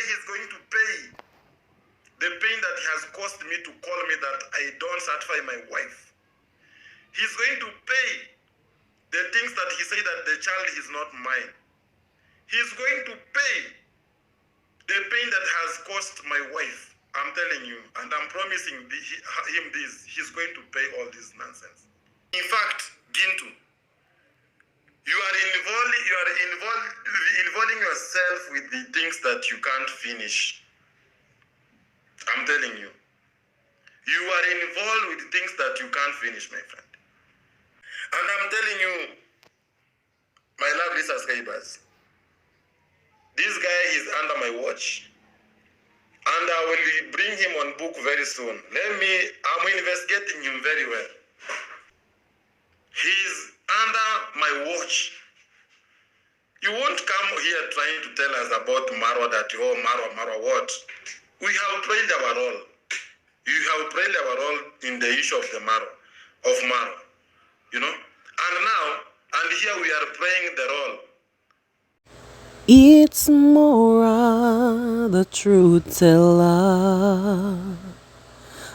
he's going to pay the pain that he has caused me to call me that I don't satisfy my wife. He's going to pay the things that he said that the child is not mine. He's going to pay the pain that has caused my wife. I'm telling you, and I'm promising him this. He's going to pay all this nonsense. In fact, Gintu, you are involving yourself with the things that you can't finish. I'm telling you. You are involved with things that you can't finish, my friend. And I'm telling you, my lovely subscribers, this guy is under my watch. And I will bring him on book very soon. I'm investigating him very well. He's under my watch. You won't come here trying to tell us about marwa that, oh, marwa, what? We have played our role. You have played our role in the issue of the marwa, you know? And here we are playing the role. It's MORAA, the truth teller.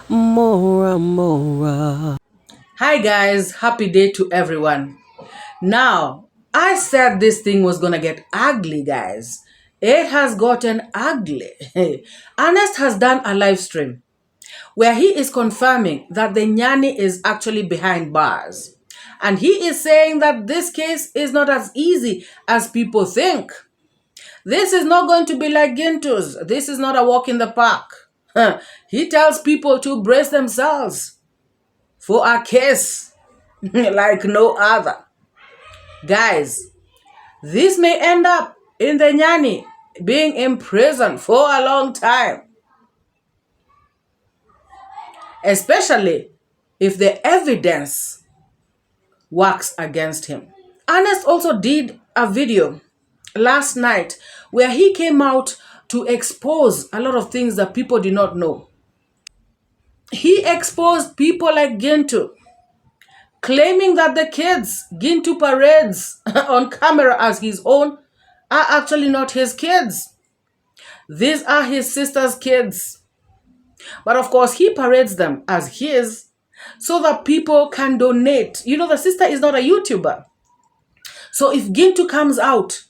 MORAA. Hi guys, happy day to everyone. Now, I said this thing was gonna get ugly, guys. It has gotten ugly. Ernest has done a live stream where he is confirming that the Nyani is actually behind bars. And he is saying that this case is not as easy as people think. This is not going to be like Gintu's. This is not a walk in the park. He tells people to brace themselves for a case like no other. Guys, this may end up in the Nyani being in prison for a long time. Especially if the evidence works against him. Ernest also did a video last night where he came out to expose a lot of things that people did not know. He exposed people like Gintu, claiming that the kids Gintu parades on camera as his own are actually not his kids. These are his sister's kids. But of course, he parades them as his so that people can donate. You know, the sister is not a YouTuber. So if Gintu comes out,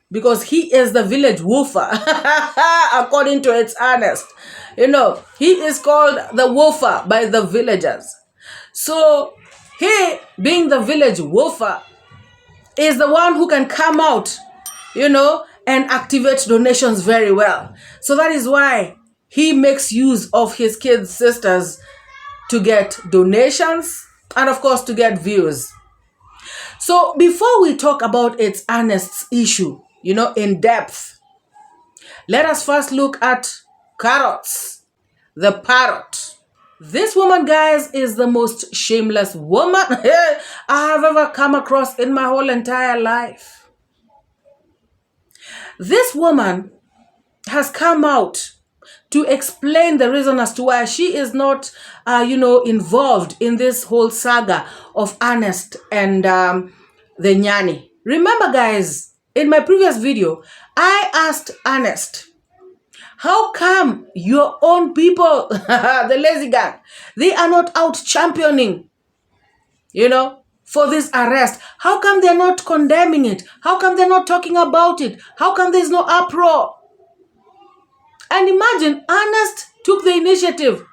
because he is the village woofer, according to its Ernest, you know, he is called the woofer by the villagers. So he, being the village woofer, is the one who can come out, you know, and activate donations very well. So that is why he makes use of his kids' sisters to get donations and, of course, to get views. So before we talk about its Ernest's issue, you know, in depth, let us first look at Carrots, the parrot. This woman, guys, is the most shameless woman I have ever come across in my whole entire life. This woman has come out to explain the reason as to why she is not, you know, involved in this whole saga of Ernest and the Nyani. Remember, guys, in my previous video, I asked Ernest, how come your own people, the lazy gang, they are not out championing, you know, for this arrest? How come they're not condemning it? How come they're not talking about it? How come there's no uproar? And imagine, Ernest took the initiative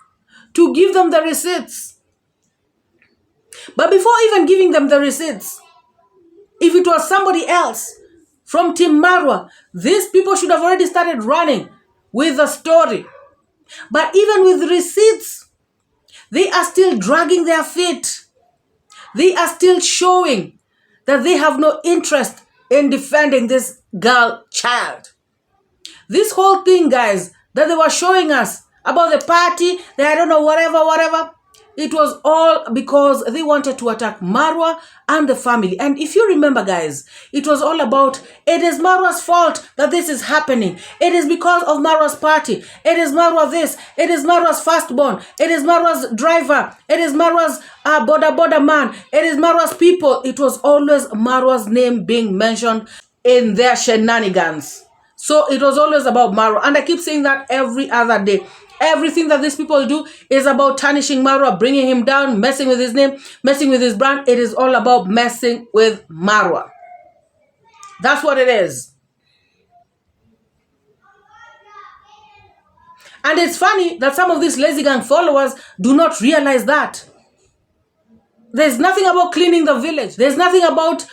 to give them the receipts. But before even giving them the receipts, if it was somebody else from Team Marwa, these people should have already started running with the story. But even with receipts, they are still dragging their feet. They are still showing that they have no interest in defending this girl child. This whole thing, guys, that they were showing us about the party, I don't know, whatever, it was all because they wanted to attack Marwa and the family. And if you remember, guys, it was all about, it is Marwa's fault that this is happening. It is because of Marwa's party. It is Marwa this. It is Marwa's firstborn. It is Marwa's driver. It is Marwa's border man. It is Marwa's people. It was always Marwa's name being mentioned in their shenanigans. So it was always about marwa. And I keep saying that every other day. Everything that these people do is about tarnishing marwa, bringing him down, messing with his name, messing with his brand. It is all about messing with marwa. That's what it is. And it's funny that some of these lazy gang followers do not realize that. There's nothing about cleaning the village. There's nothing about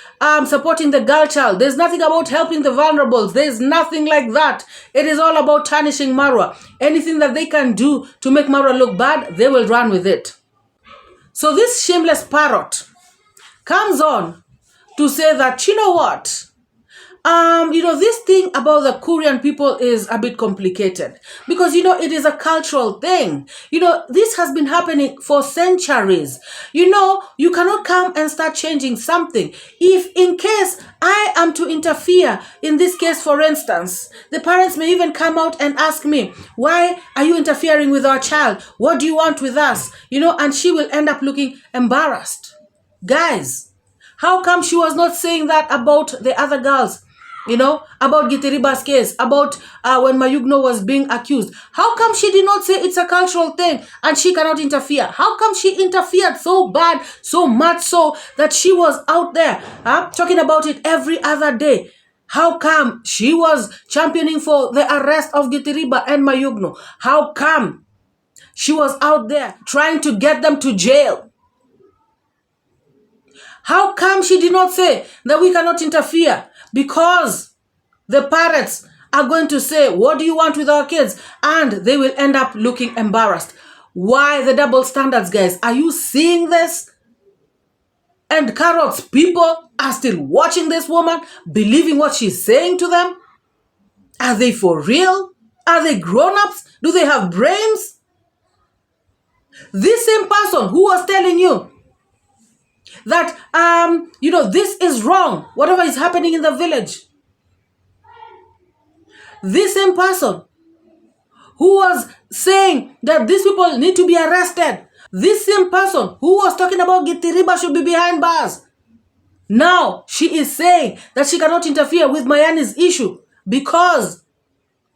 supporting the girl child. There's nothing about helping the vulnerables. There's nothing like that. It is all about tarnishing marwa. Anything that they can do to make marwa look bad, they will run with it. So this shameless parrot comes on to say that, you know what? This thing about the Korean people is a bit complicated because, it is a cultural thing. This has been happening for centuries. You cannot come and start changing something. If in case I am to interfere, in this case, for instance, the parents may even come out and ask me, why are you interfering with our child? What do you want with us? And she will end up looking embarrassed. Guys, how come she was not saying that about the other girls? About 𝐷𝐿𝐉𝐎𝐘𝐒's case, about when Mayugno was being accused. How come she did not say it's a cultural thing and she cannot interfere? How come she interfered so bad, so much so that she was out there talking about it every other day? How come she was championing for the arrest of 𝐷𝐿𝐉𝐎 and Mayugno? How come she was out there trying to get them to jail? How come she did not say that we cannot interfere? Because the parents are going to say, what do you want with our kids? And they will end up looking embarrassed. Why the double standards, guys? Are you seeing this? And Carrot's people are still watching this woman, believing what she's saying to them? Are they for real? Are they grown-ups? Do they have brains? This same person who was telling you that, this is wrong, whatever is happening in the village. This same person who was saying that these people need to be arrested. This same person who was talking about 𝐷𝐿𝐉𝐎 should be behind bars. Now she is saying that she cannot interfere with Mayani's issue because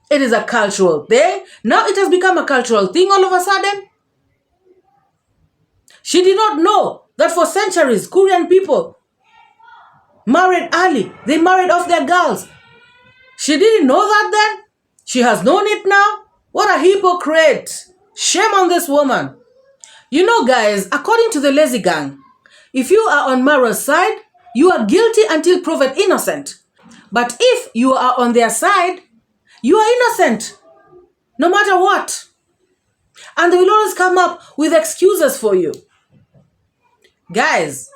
it is a cultural thing. Now it has become a cultural thing all of a sudden. She did not know that for centuries, Korean people married early. They married off their girls. She didn't know that then. She has known it now. What a hypocrite. Shame on this woman. Guys, according to the lazy gang, if you are on Mara's side, you are guilty until proven innocent. But if you are on their side, you are innocent, no matter what. And they will always come up with excuses for you. Guys,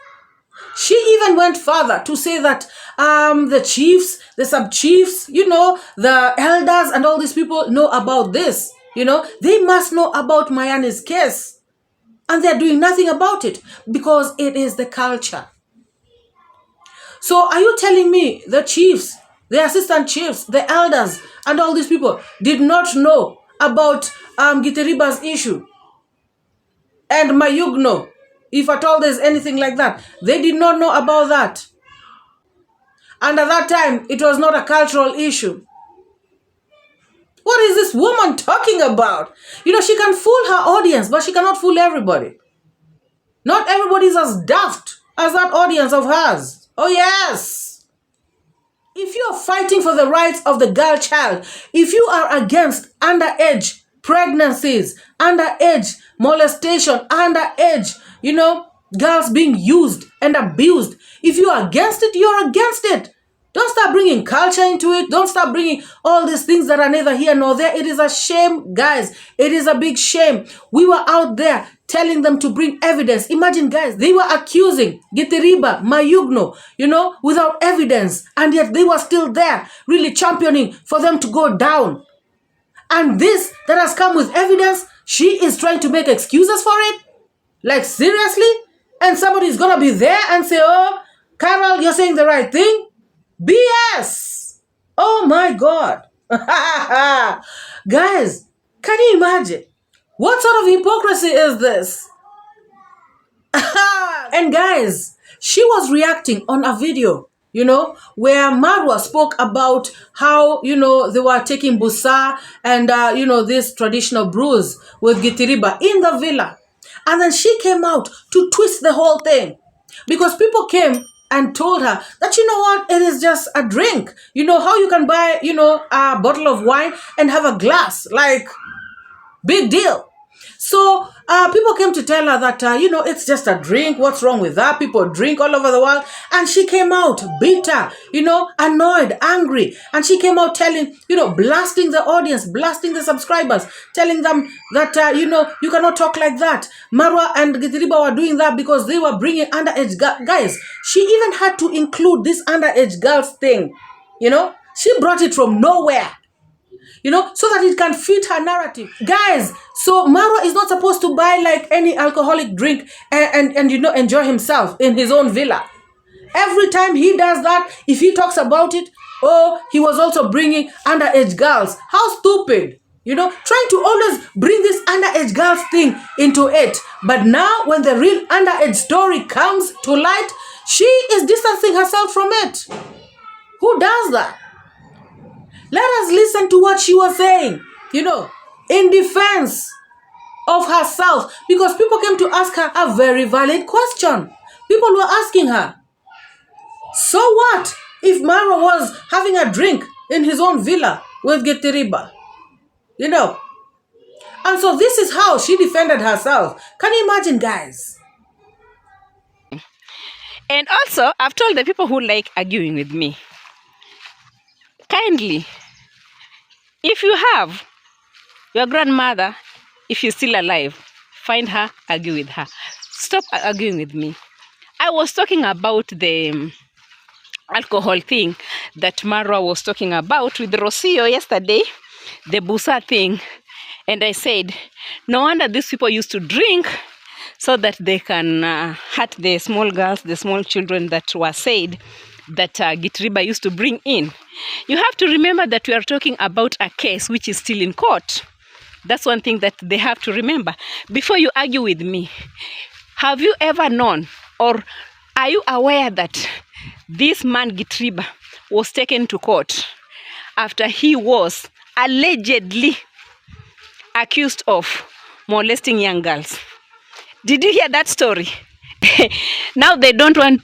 she even went further to say that the chiefs, the sub-chiefs, the elders and all these people know about this. They must know about Mayani's case. And they're doing nothing about it because it is the culture. So are you telling me the chiefs, the assistant chiefs, the elders and all these people did not know about 𝐷𝐿𝐉𝐎's issue? And Mayugno, if at all there's anything like that, they did not know about that. And at that time, it was not a cultural issue. What is this woman talking about? She can fool her audience, but she cannot fool everybody. Not everybody is as daft as that audience of hers. Oh yes. If you are fighting for the rights of the girl child, if you are against underage pregnancies, underage molestation, underage, girls being used and abused, if you are against it, you're against it. Don't start bringing culture into it. Don't start bringing all these things that are neither here nor there. It is a shame, guys. It is a big shame. We were out there telling them to bring evidence. Imagine, guys, they were accusing 𝐷𝐿𝐉𝐎, Mayugno, without evidence. And yet they were still there, really championing for them to go down. And this that has come with evidence, she is trying to make excuses for it? Like, seriously? And somebody's going to be there and say, oh, Carol, you're saying the right thing? BS! Oh my God. Guys, can you imagine? What sort of hypocrisy is this? And guys, she was reacting on a video you know, where Marwa spoke about how, you know, they were taking busa and, you know, this traditional brews with gitiriba in the villa. And then she came out to twist the whole thing because people came and told her that, you know what, it is just a drink. You know how you can buy, you know, a bottle of wine and have a glass, like, big deal. So people came to tell her that, you know, it's just a drink. What's wrong with that? People drink all over the world. And she came out bitter, you know, annoyed, angry. And she came out telling, you know, blasting the audience, blasting the subscribers, telling them that, you know, you cannot talk like that. Marwa and Gitiriba were doing that because they were bringing underage guys. She even had to include this underage girls thing, you know. She brought it from nowhere, you know, so that it can fit her narrative. Guys, so Marwa is not supposed to buy like any alcoholic drink and you know, enjoy himself in his own villa. Every time he does that, if he talks about it, oh, he was also bringing underage girls. How stupid, you know, trying to always bring this underage girls thing into it. But now when the real underage story comes to light, she is distancing herself from it. Who does that? Let us listen to what she was saying, you know, in defense of herself, because people came to ask her a very valid question. People were asking her, so what if Marwa was having a drink in his own villa with Gitiriba? You know, and so this is how she defended herself. Can you imagine, guys? And also, I've told the people who like arguing with me, kindly, if you have your grandmother, if she's still alive, find her, argue with her. Stop arguing with me. I was talking about the alcohol thing that Marwa was talking about with Rocio yesterday, the busa thing. And I said, no wonder these people used to drink so that they can hurt the small girls, the small children that were said that Gitiriba used to bring in. You have to remember that we are talking about a case which is still in court. That's one thing that they have to remember. Before you argue with me, have you ever known or are you aware that this man Gitiriba was taken to court after he was allegedly accused of molesting young girls? Did you hear that story? Now they want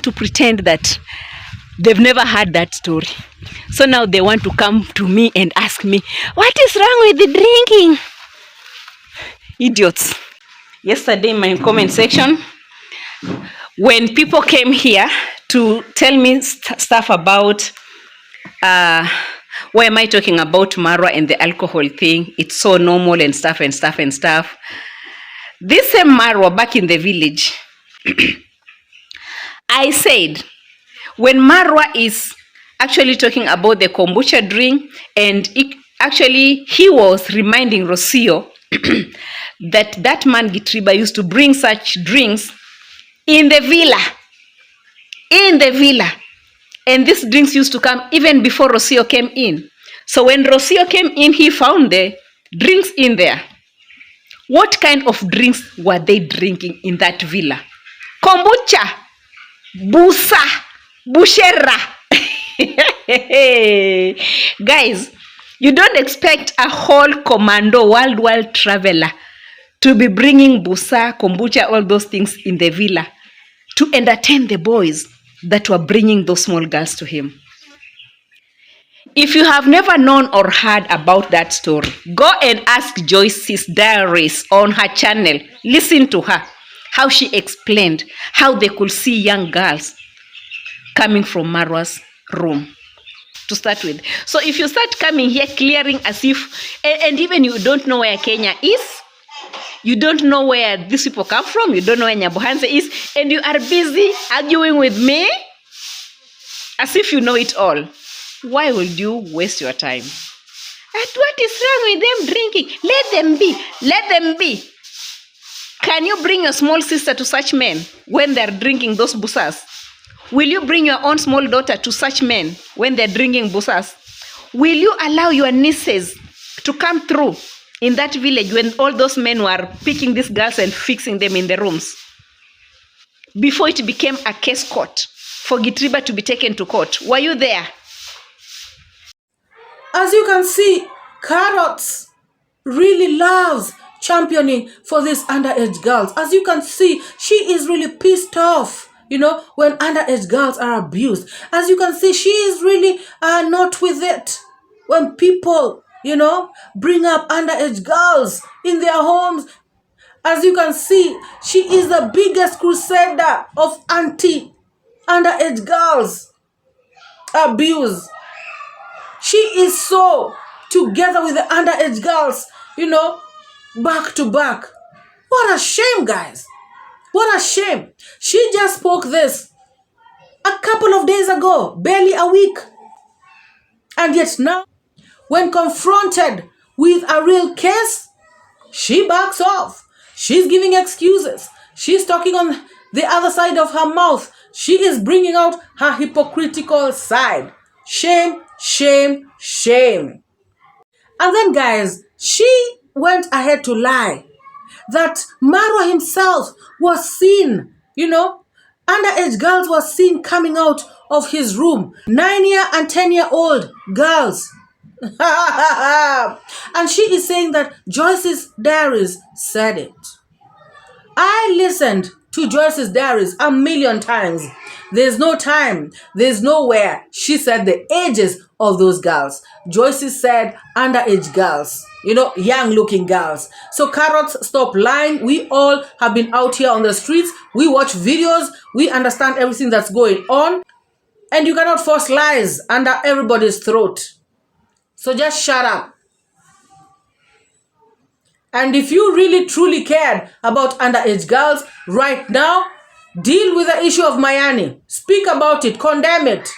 to pretend that they've never heard that story. So now they want to come to me and ask me, what is wrong with the drinking? Idiots. Yesterday in my comment section, when people came here to tell me stuff about why am I talking about Marwa and the alcohol thing, it's so normal and stuff. This same Marwa back in the village, I said, when Marwa is actually talking about the kombucha drink, and he was reminding Rocio that man Gitiriba used to bring such drinks in the villa. And these drinks used to come even before Rocio came in. So when Rocio came in, he found the drinks in there. What kind of drinks were they drinking in that villa? Kombucha, busa, bushera. Guys, you don't expect a whole commando world traveler to be bringing busa, kombucha, all those things in the villa to entertain the boys that were bringing those small girls to him. If you have never known or heard about that story, go and ask Joyce's diaries on her channel. Listen to her, how she explained how they could see young girls coming from Marwa's room to start with. So if you start coming here clearing as if, and even you don't know where Kenya is, you don't know where these people come from, you don't know where Nyabohanse is, and you are busy arguing with me as if you know it all, why would you waste your time? And what is wrong with them drinking? Let them be. Let them be. Can you bring your small sister to such men when they're drinking those busas? Will you bring your own small daughter to such men when they're drinking busas? Will you allow your nieces to come through in that village when all those men were picking these girls and fixing them in the rooms? Before it became a case court. for 𝐺𝐉𝐉 to be taken to court. Were you there? As you can see, Carrots really loves championing for these underage girls. As you can see, she is really pissed off, when underage girls are abused. As you can see, she is really not with it when people, bring up underage girls in their homes. As you can see, she is the biggest crusader of anti-underage girls abuse. She is so together with the underage girls, back to back. What a shame, guys. What a shame. She just spoke this a couple of days ago, barely a week. And yet now, when confronted with a real case, she backs off. She's giving excuses. She's talking on the other side of her mouth. She is bringing out her hypocritical side. Shame, shame, shame. And then, guys, she went ahead to lie that Marwa himself was seen, underage girls were seen coming out of his room. 9-year and 10-year-old girls. And she is saying that Joyce's diaries said it. I listened to Joyce's diaries a million times. There's no time, there's nowhere she said the ages of those girls. Joyce said underage girls, young looking girls. So Carrots, stop lying. We all have been out here on the streets. We watch videos. We understand everything that's going on. And you cannot force lies under everybody's throat. So just shut up. And if you really truly cared about underage girls right now, deal with the issue of Mayani. Speak about it. Condemn it.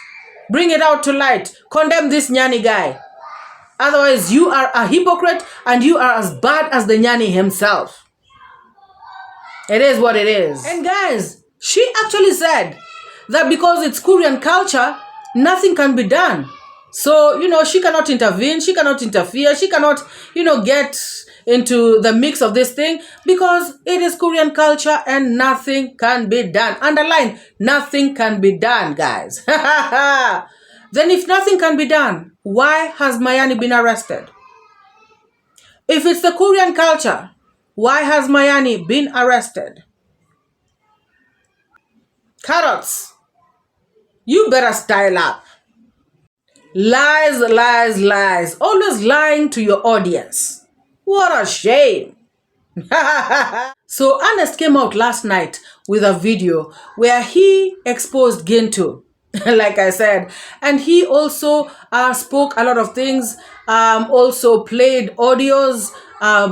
Bring it out to light. Condemn this Nyani guy. Otherwise, you are a hypocrite and you are as bad as the Nyani himself. It is what it is. And guys, she actually said that because it's Korean culture, nothing can be done. So, she cannot intervene. She cannot interfere. She cannot, get into the mix of this thing because it is Korean culture and nothing can be done. Underline, nothing can be done, guys. Then if nothing can be done, why has Mayani been arrested? If it's the Korean culture, why has Mayani been arrested? Carrots, you better style up. Lies, lies, lies. Always lying to your audience. What a shame. So Ernest came out last night with a video where he exposed Gintu, like I said, and he also spoke a lot of things, also played audios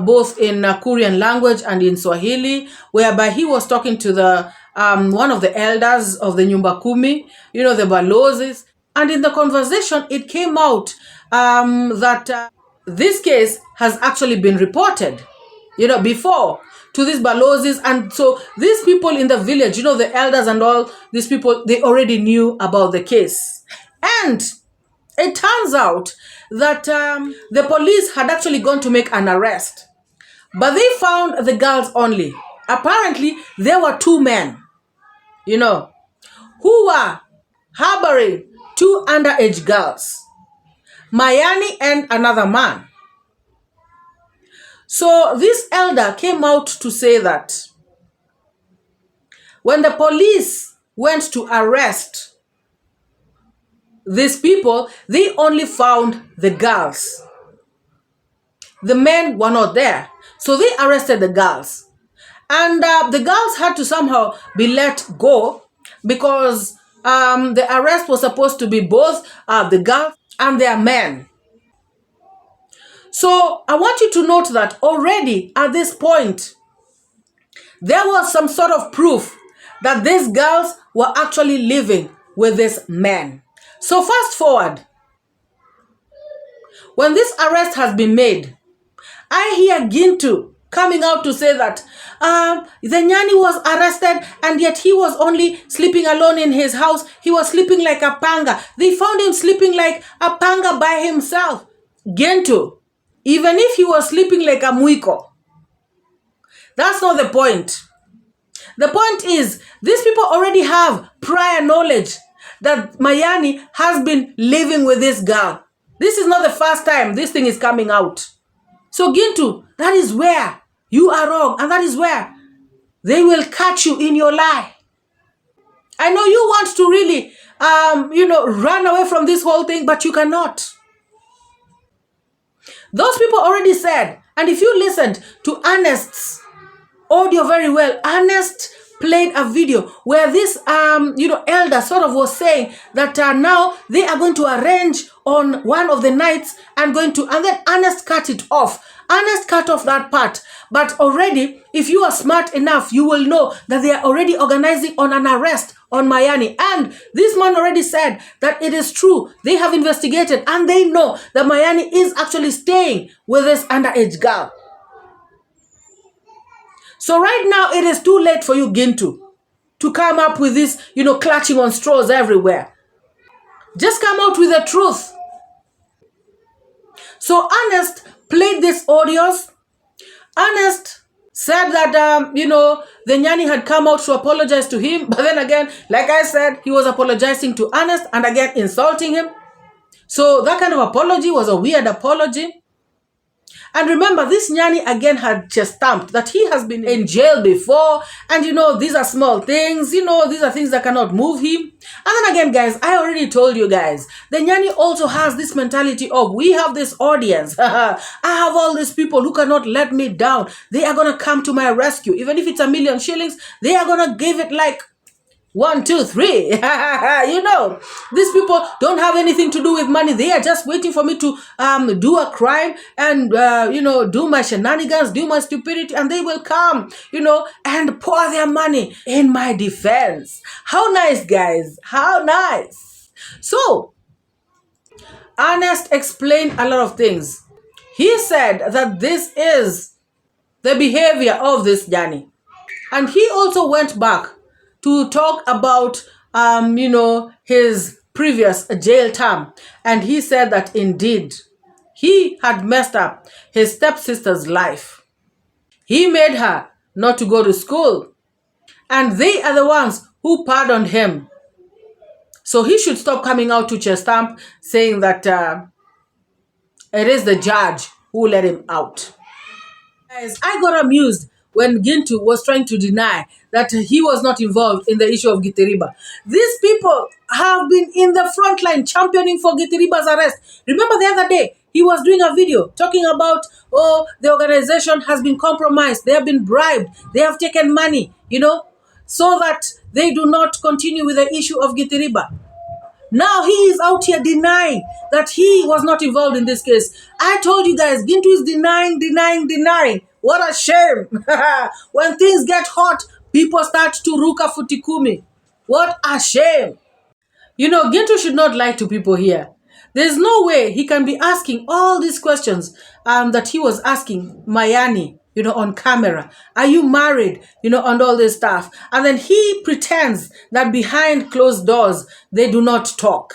both in Korean language and in Swahili, whereby he was talking to the one of the elders of the Nyumba Kumi, the Balozis. And in the conversation, it came out that this case has actually been reported, before to these Balozis. And so these people in the village, the elders and all these people, they already knew about the case. And it turns out that the police had actually gone to make an arrest, but they found the girls only. Apparently, there were two men, who were harboring two underage girls, Mayani and another man. So this elder came out to say that when the police went to arrest these people, they only found the girls. The men were not there. So they arrested the girls. And the girls had to somehow be let go because the arrest was supposed to be both the girls and their men. So I want you to note that already at this point, there was some sort of proof that these girls were actually living with this man. So fast forward, when this arrest has been made, I hear Gintu coming out to say that the Nyani was arrested and yet he was only sleeping alone in his house. He was sleeping like a panga. They found him sleeping like a panga by himself. Gintu, even if he was sleeping like a muiko, that's not the point. The point is, these people already have prior knowledge that Mayani has been living with this girl. This is not the first time this thing is coming out. So Gintu, that is where you are wrong, and that is where they will catch you in your lie. I know you want to really, run away from this whole thing, but you cannot. Those people already said, and if you listened to Ernest's audio very well, Ernest played a video where this elder sort of was saying that now they are going to arrange on one of the nights and then Ernest cut it off. Ernest cut off that part. But already, if you are smart enough, you will know that they are already organizing on an arrest on Mayani. And this man already said that it is true. They have investigated and they know that Mayani is actually staying with this underage girl. So right now, it is too late for you, Gintu, to come up with this, clutching on straws everywhere. Just come out with the truth. So Ernest played these audios. Ernest said that, the Nyani had come out to apologize to him. But then again, like I said, he was apologizing to Ernest and again insulting him. So that kind of apology was a weird apology. And remember, this Nyani again had just stamped that he has been in jail before. And, these are small things. These are things that cannot move him. And then again, guys, I already told you guys, the Nyani also has this mentality of, we have this audience. I have all these people who cannot let me down. They are going to come to my rescue. Even if it's $1 million shillings, they are going to give it like 1, 2, 3. These people don't have anything to do with money. They are just waiting for me to do a crime and, do my shenanigans, do my stupidity, and they will come, and pour their money in my defense. How nice, guys. How nice. So, Ernest explained a lot of things. He said that this is the behavior of this Nyani. And he also went back to talk about, his previous jail term. And he said that indeed, he had messed up his stepsister's life. He made her not to go to school. And they are the ones who pardoned him. So he should stop coming out to chest stamp saying that it is the judge who let him out. Guys, I got amused when Gintu was trying to deny that he was not involved in the issue of 𝐷𝐿𝐻. These people have been in the front line championing for 𝐷𝐿𝐻's arrest. Remember the other day, he was doing a video talking about, the organization has been compromised. They have been bribed. They have taken money, so that they do not continue with the issue of 𝐷𝐿𝐻. Now he is out here denying that he was not involved in this case. I told you guys, Gintu is denying. What a shame. When things get hot, people start to ruka futikumi. What a shame. Gintu should not lie to people here. There's no way he can be asking all these questions that he was asking Mayani, on camera. Are you married? And all this stuff. And then he pretends that behind closed doors, they do not talk.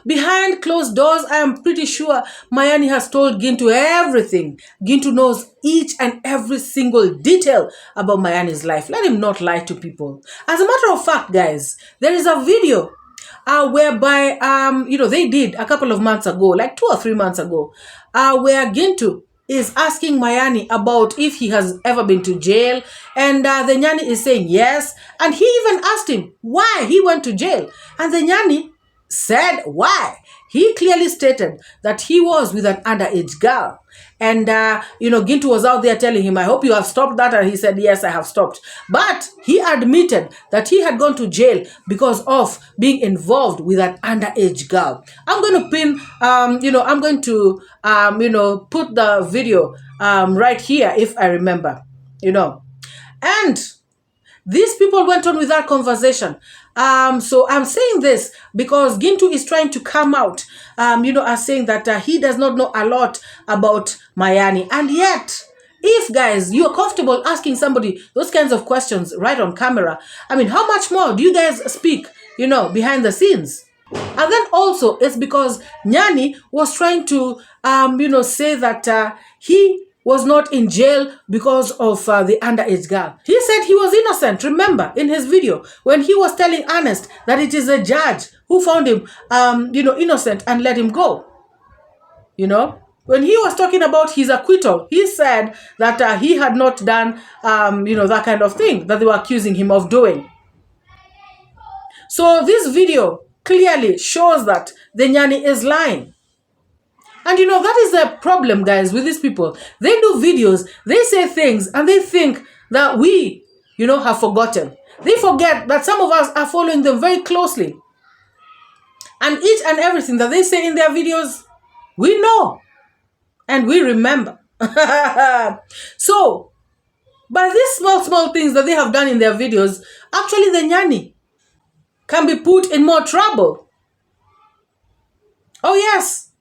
Behind closed doors, I am pretty sure Mayani has told Gintu everything. Gintu knows each and every single detail about Mayani's life. Let him not lie to people. As a matter of fact, guys, there is a video whereby, they did a couple of months ago, like 2 or 3 months ago, where Gintu is asking Mayani about if he has ever been to jail. And the Nyani is saying yes. And he even asked him why he went to jail. And the Nyani said why. He clearly stated that he was with an underage girl. And, Gintu was out there telling him, I hope you have stopped that. And he said, yes, I have stopped. But he admitted that he had gone to jail because of being involved with an underage girl. I'm going to pin, I'm going to, put the video right here if I remember, And these people went on with that conversation. So I'm saying this because Gintu is trying to come out, as saying that he does not know a lot about Mayani. And yet, if guys, you're comfortable asking somebody those kinds of questions right on camera, how much more do you guys speak, behind the scenes? And then also, it's because Nyani was trying to, say that he was not in jail because of the underage girl. He said he was innocent, remember, in his video, when he was telling Ernest that it is a judge who found him, innocent and let him go. When he was talking about his acquittal, he said that he had not done, that kind of thing that they were accusing him of doing. So this video clearly shows that the Nyani is lying. And that is the problem, guys, with these people. They do videos, they say things, and they think that we, have forgotten. They forget that some of us are following them very closely. And each and everything that they say in their videos, we know. And we remember. So, by these small things that they have done in their videos, actually the Nyani can be put in more trouble. Oh yes.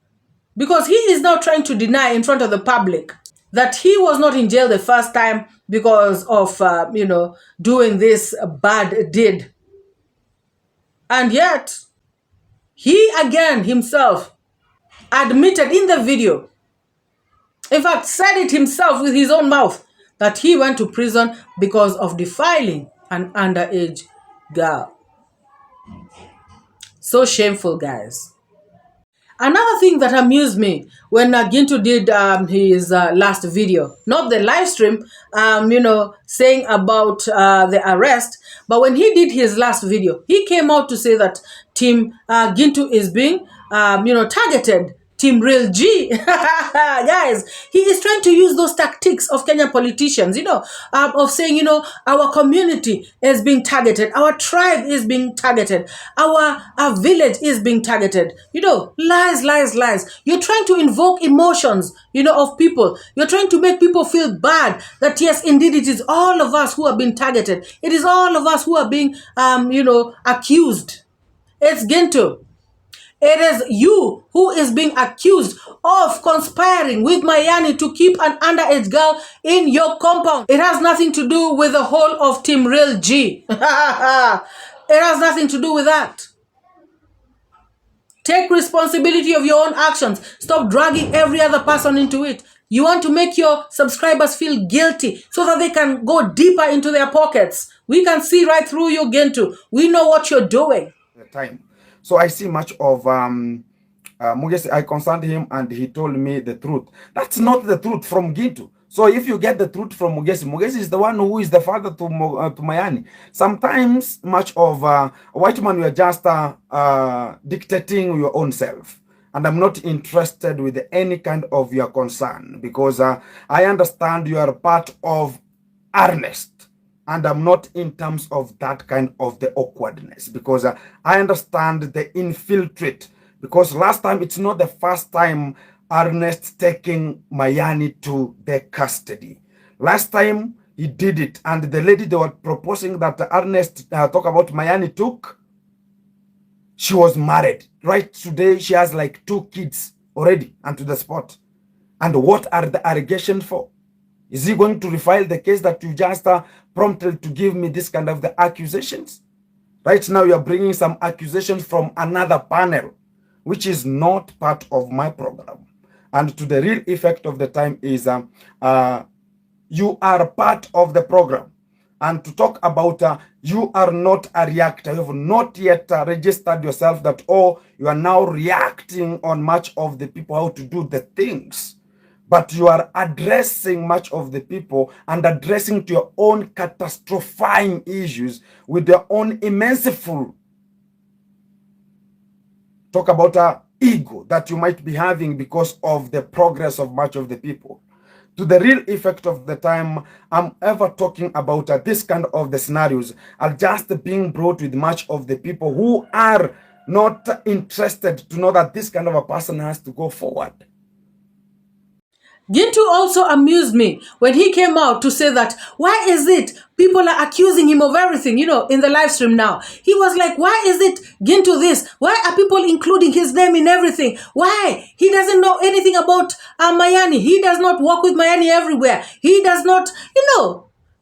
Because he is now trying to deny in front of the public that he was not in jail the first time because of, doing this bad deed. And yet, he again himself admitted in the video, in fact, said it himself with his own mouth, that he went to prison because of defiling an underage girl. So shameful, guys. Another thing that amused me when Gintu did his last video, not the live stream, saying about the arrest, but when he did his last video, he came out to say that Team Gintu is being, targeted. Team Real G. Guys, he is trying to use those tactics of Kenyan politicians, of saying, our community is being targeted, our tribe is being targeted, our village is being targeted. Lies. You're trying to invoke emotions, of people. You're trying to make people feel bad that, yes, indeed, it is all of us who are being targeted. It is all of us who are being, accused. It's Gintu. It is you who is being accused of conspiring with Mayani to keep an underage girl in your compound. It has nothing to do with the whole of Team Real G. It has nothing to do with that. Take responsibility of your own actions. Stop dragging every other person into it. You want to make your subscribers feel guilty so that they can go deeper into their pockets. We can see right through you, Gintu. We know what you're doing. The time. So I see much of Mugesi. I consulted him and he told me the truth. That's not the truth from Gintu. So if you get the truth from Mugesi, Mugesi is the one who is the father to Mayani. Sometimes much of white man, you are just dictating your own self. And I'm not interested with any kind of your concern because I understand you are part of Ernest. And I'm not in terms of that kind of the awkwardness because I understand the infiltrate. Because last time, it's not the first time Ernest taking Mayani to the custody. Last time he did it, and the lady they were proposing that Ernest talk about Mayani took, she was married. Right today, she has like 2 kids already and to the spot. And what are the allegations for? Is he going to refile the case that you just prompted to give me this kind of the accusations? Right now, you are bringing some accusations from another panel, which is not part of my program. And to the real effect of the time is you are part of the program. And to talk about you are not a reactor. You have not yet registered yourself that, you are now reacting on much of the people, how to do the things. But you are addressing much of the people and addressing to your own catastrophizing issues with their own immense full. Talk about ego that you might be having because of the progress of much of the people. To the real effect of the time I'm ever talking about this kind of the scenarios are just being brought with much of the people who are not interested to know that this kind of a person has to go forward. Gintu also amused me when he came out to say that, why is it people are accusing him of everything, in the live stream now? He was like, why is it Gintu this? Why are people including his name in everything? Why? He doesn't know anything about Mayani. He does not walk with Mayani everywhere. He does not,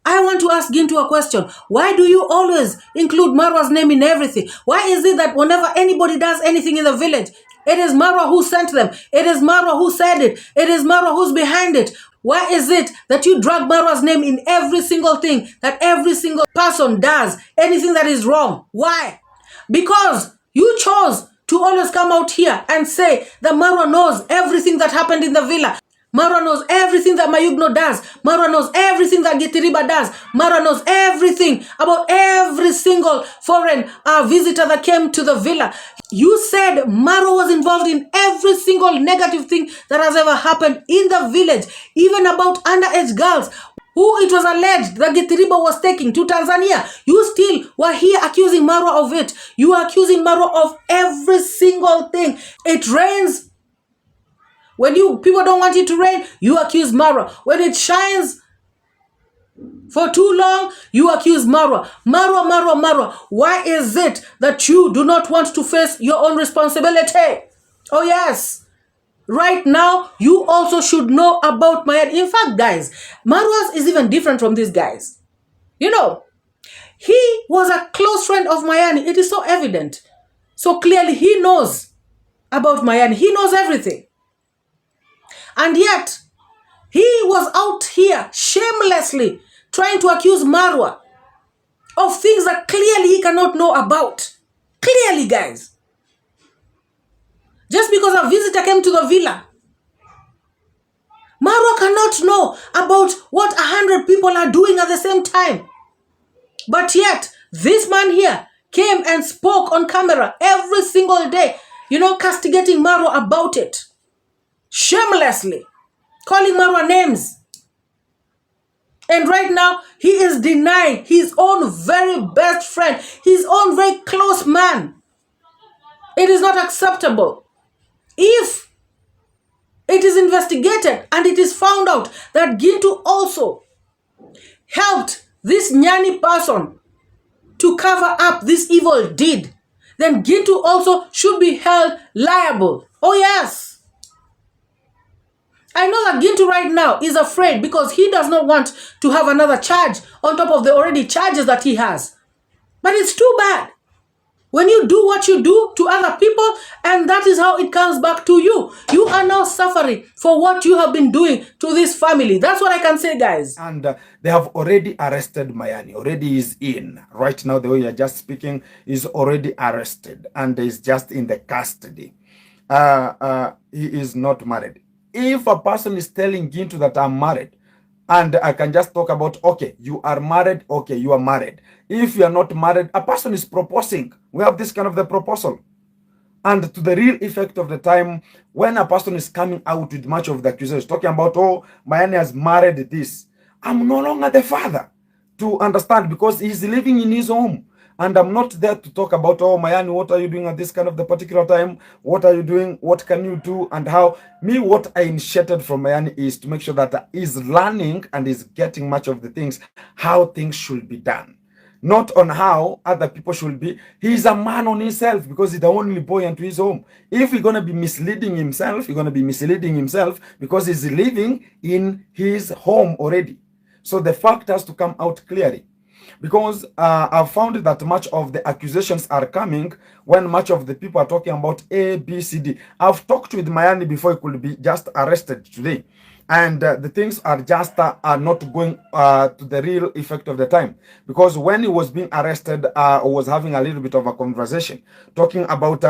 I want to ask Gintu a question. Why do you always include Marwa's name in everything? Why is it that whenever anybody does anything in the village, it is Marwa who sent them. It is Marwa who said it. It is Marwa who's behind it. Why is it that you drag Marwa's name in every single thing that every single person does, anything that is wrong? Why? Because you chose to always come out here and say that Marwa knows everything that happened in the villa. Marwa knows everything that Mayugno does. Marwa knows everything that Githiriba does. Marwa knows everything about every single foreign visitor that came to the villa. You said Marwa was involved in every single negative thing that has ever happened in the village, even about underage girls who it was alleged that Githiriba was taking to Tanzania. You still were here accusing Marwa of it. You are accusing Marwa of every single thing. It rains. When people don't want it to rain, you accuse Marwa. When it shines for too long, you accuse Marwa. Marwa. Why is it that you do not want to face your own responsibility? Oh yes. Right now, you also should know about Mayani. In fact, guys, Marwa is even different from these guys. You know, he was a close friend of Mayani. It is so evident. So clearly, he knows about Mayani. He knows everything. And yet, he was out here shamelessly trying to accuse Marwa of things that clearly he cannot know about. Clearly, guys. Just because a visitor came to the villa, Marwa cannot know about what 100 people are doing at the same time. But yet, this man here came and spoke on camera every single day, castigating Marwa about it. Shamelessly. Calling Marwa names. And right now, he is denying his own very best friend, his own very close man. It is not acceptable. If it is investigated and it is found out that Gintu also helped this Nyani person to cover up this evil deed, then Gintu also should be held liable. Oh yes. I know that Gintu right now is afraid because he does not want to have another charge on top of the already charges that he has. But it's too bad. When you do what you do to other people, and that is how it comes back to you. You are now suffering for what you have been doing to this family. That's what I can say, guys. And they have already arrested Mayani. Already is in. Right now, the way you're just speaking, is already arrested and is just in the custody. He is not married. If a person is telling Gintu that I'm married, and I can just talk about, okay, you are married, okay, you are married. If you are not married, a person is proposing. We have this kind of the proposal. And to the real effect of the time, when a person is coming out with much of the accusations, talking about, oh, Mayani has married this, I'm no longer the father to understand because he's living in his home. And I'm not there to talk about, oh, Mayani, what are you doing at this kind of the particular time? What are you doing? What can you do? And how? Me, what I initiated from Mayani is to make sure that he's learning and is getting much of the things, how things should be done. Not on how other people should be. He's a man on himself because he's the only boy into his home. If he's going to be misleading himself, he's going to be misleading himself because he's living in his home already. So the fact has to come out clearly. Because I've found that much of the accusations are coming when much of the people are talking about A, B, C, D. I've talked with Mayani before he could be just arrested today. And the things are just are not going to the real effect of the time. Because when he was being arrested, I was having a little bit of a conversation talking about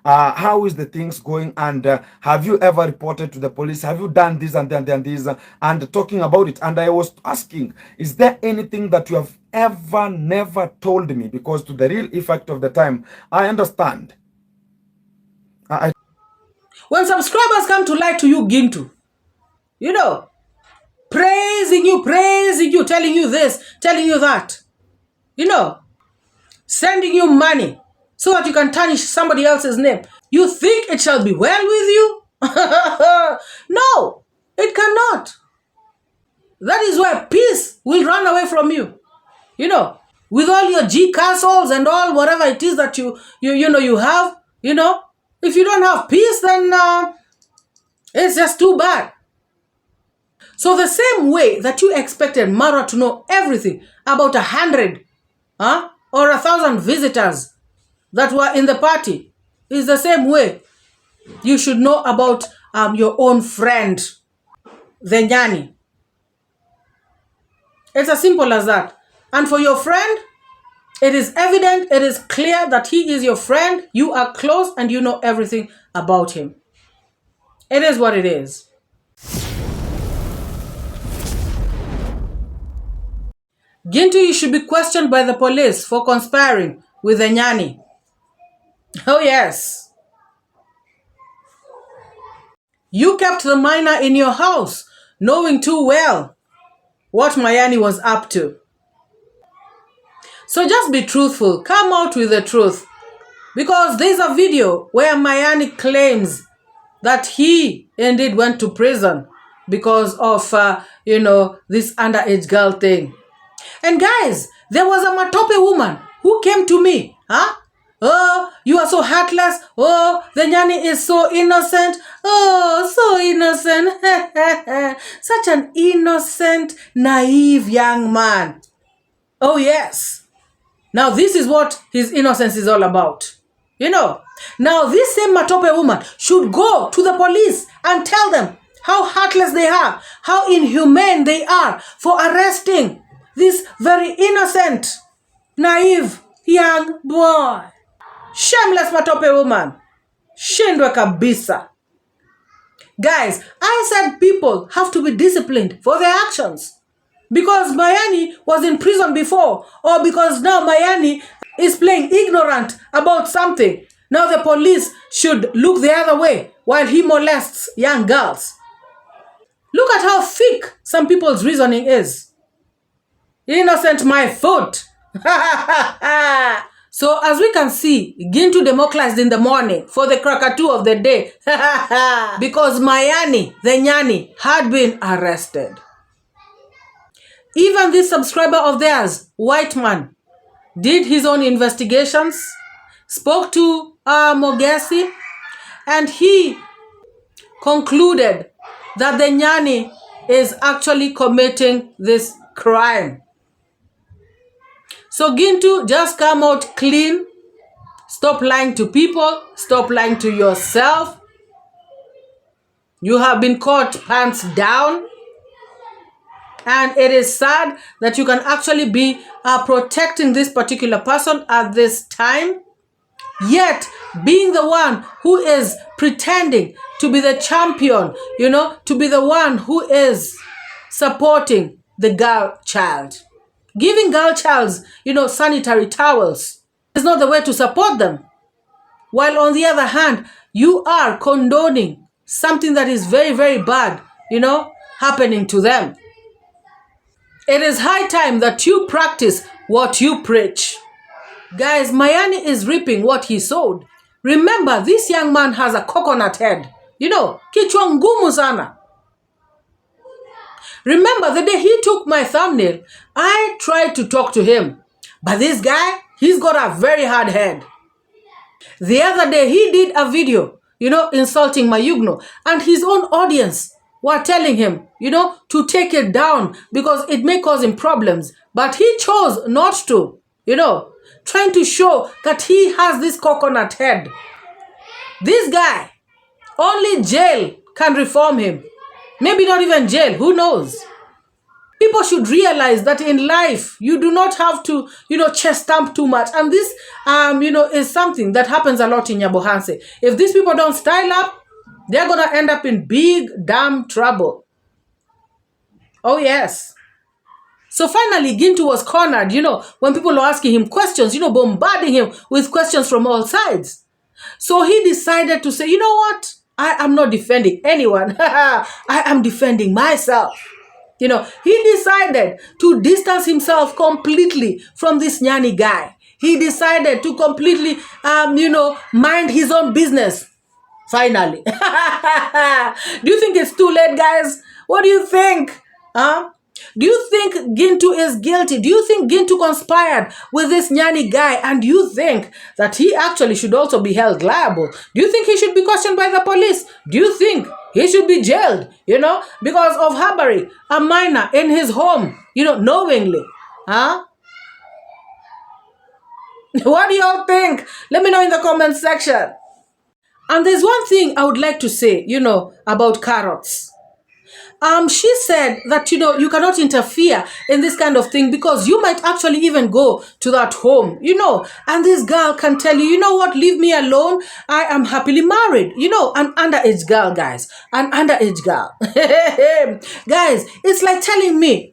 how is the things going and have you ever reported to the police? Have you done this and this? And talking about it. And I was asking, is there anything that you have ever never told me? Because to the real effect of the time, I understand. When subscribers come to lie to you, Gintu, praising you, telling you this, telling you that, sending you money so that you can tarnish somebody else's name. You think it shall be well with you? No, it cannot. That is where peace will run away from you. With all your G castles and all whatever it is that you have, if you don't have peace, then it's just too bad. So the same way that you expected Marwa to know everything about 100 or 1,000 visitors that were in the party is the same way you should know about your own friend, the Nyani. It's as simple as that. And for your friend, it is evident, it is clear that he is your friend. You are close and you know everything about him. It is what it is. Gintu, you should be questioned by the police for conspiring with the Nyani. Oh yes. You kept the minor in your house, knowing too well what Mayani was up to. So just be truthful. Come out with the truth. Because there's a video where Mayani claims that he indeed went to prison because of, this underage girl thing. And guys, there was a Matope woman who came to me. Oh, you are so heartless. Oh, the Nyani is so innocent. Oh, so innocent. Such an innocent, naive young man. Oh, yes. Now, this is what his innocence is all about. Now this same Matope woman should go to the police and tell them how heartless they are, how inhumane they are for arresting this very innocent, naive young boy. Shameless Matope woman. Shindwe kabisa. Guys, I said people have to be disciplined for their actions. Because Mayani was in prison before, or because now Mayani is playing ignorant about something. Now the police should look the other way while he molests young girls. Look at how thick some people's reasoning is. Innocent my foot. So as we can see, Gintu democratized in the morning for the crackatoo of the day. Because Mayani, the Nyani, had been arrested. Even this subscriber of theirs, white man, did his own investigations, spoke to Mogesi, and he concluded that the Nyani is actually committing this crime. So Gintu, just come out clean. Stop lying to people. Stop lying to yourself. You have been caught pants down. And it is sad that you can actually be protecting this particular person at this time. Yet, being the one who is pretending to be the champion, to be the one who is supporting the girl child. Giving girl childs, sanitary towels is not the way to support them. While on the other hand, you are condoning something that is very, very bad, happening to them. It is high time that you practice what you preach. Guys, Mayani is reaping what he sowed. Remember, this young man has a coconut head. Kichwa ngumu sana. Remember, the day he took my thumbnail, I tried to talk to him. But this guy, he's got a very hard head. The other day, he did a video, insulting Mayugno. And his own audience were telling him, to take it down because it may cause him problems. But he chose not to, trying to show that he has this coconut head. This guy, only jail can reform him. Maybe not even jail, who knows? People should realize that in life, you do not have to, chest stamp too much. And this, is something that happens a lot in Nyabohanse. If these people don't style up, they're going to end up in big, damn trouble. Oh, yes. So finally, Gintu was cornered, when people were asking him questions, bombarding him with questions from all sides. So he decided to say, you know what? I am not defending anyone. I am defending myself. He decided to distance himself completely from this Nyani guy. He decided to completely, mind his own business. Finally. Do you think it's too late, guys? What do you think? Do you think Gintu is guilty? Do you think Gintu conspired with this Nyani guy? And do you think that he actually should also be held liable? Do you think he should be questioned by the police? Do you think he should be jailed, because of harboring a minor in his home, knowingly? What do y'all think? Let me know in the comment section. And there's one thing I would like to say, about carrots. She said that, you cannot interfere in this kind of thing because you might actually even go to that home, and this girl can tell you, you know what, leave me alone. I am happily married, an underage girl, guys, an underage girl. Guys, it's like telling me,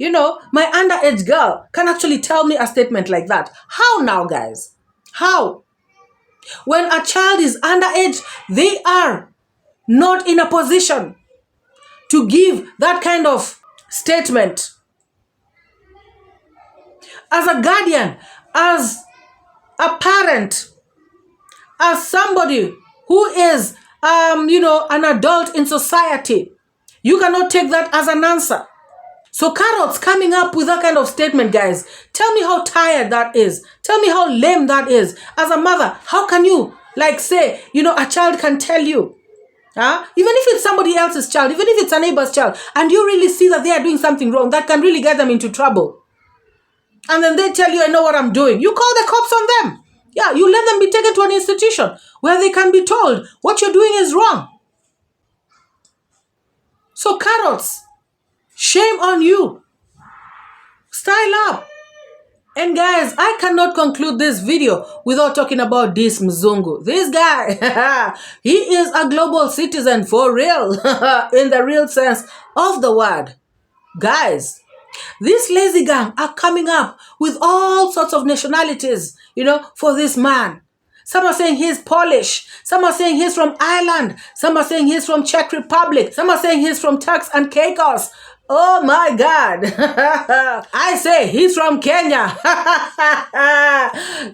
my underage girl can actually tell me a statement like that. How now, guys? How? When a child is underage, they are not in a position to give that kind of statement. As a guardian, as a parent, as somebody who is, an adult in society, you cannot take that as an answer. So Carrots coming up with that kind of statement, guys, tell me how tired that is. Tell me how lame that is. As a mother, how can you, say, a child can tell you, even if it's somebody else's child, even if it's a neighbor's child, and you really see that they are doing something wrong, that can really get them into trouble. And then they tell you, I know what I'm doing. You call the cops on them. Yeah, you let them be taken to an institution where they can be told what you're doing is wrong. So Carrots, shame on you. Style up. And guys, I cannot conclude this video without talking about this Mzungu. This guy, he is a global citizen for real, in the real sense of the word. Guys, these lazy gang are coming up with all sorts of nationalities, for this man. Some are saying he's Polish. Some are saying he's from Ireland. Some are saying he's from Czech Republic. Some are saying he's from Turks and Caicos. Oh my God. I say he's from Kenya.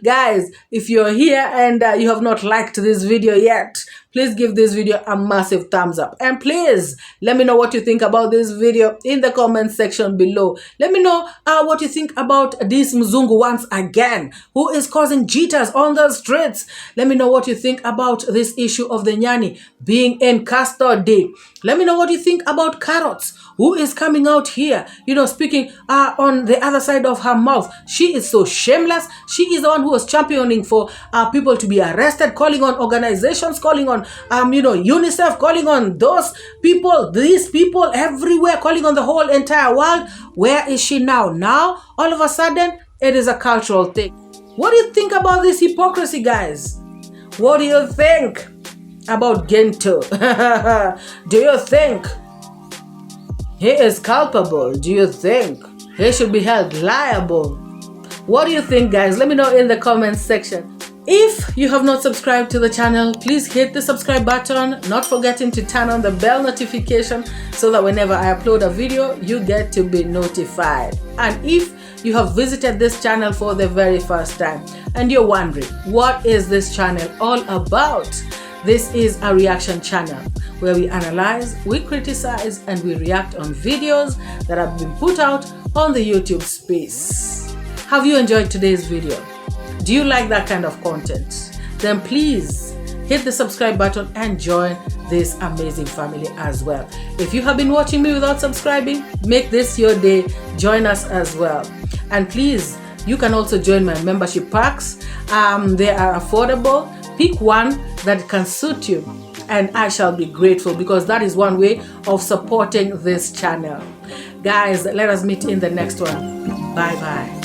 Guys, if you're here and you have not liked this video yet, please give this video a massive thumbs up. And please let me know what you think about this video in the comment section below. Let me know what you think about this Mzungu once again, who is causing jitters on the streets. Let me know what you think about this issue of the Nyani being in custody. Let me know what you think about Carrots, who is coming out here, speaking on the other side of her mouth. She is so shameless. She is the one who was championing for people to be arrested, calling on organizations, calling on, UNICEF, calling on these people everywhere, calling on the whole entire world. Where is she now? Now, all of a sudden, it is a cultural thing. What do you think about this hypocrisy, guys? What do you think about Gintu? Do you think he is culpable? Do you think he should be held liable? What do you think, guys? Let me know in the comments section. If you have not subscribed to the channel, please hit the subscribe button, not forgetting to turn on the bell notification so that whenever I upload a video, you get to be notified. And if you have visited this channel for the very first time and you're wondering, what is this channel all about? This is a reaction channel where we analyze, we criticize, and we react on videos that have been put out on the YouTube space. Have you enjoyed today's video? Do you like that kind of content? Then please hit the subscribe button and join this amazing family as well. If you have been watching me without subscribing, make this your day. Join us as well. And please, you can also join my membership packs. They are affordable. Pick one that can suit you and I shall be grateful, because that is one way of supporting this channel. Guys, let us meet in the next one. Bye bye.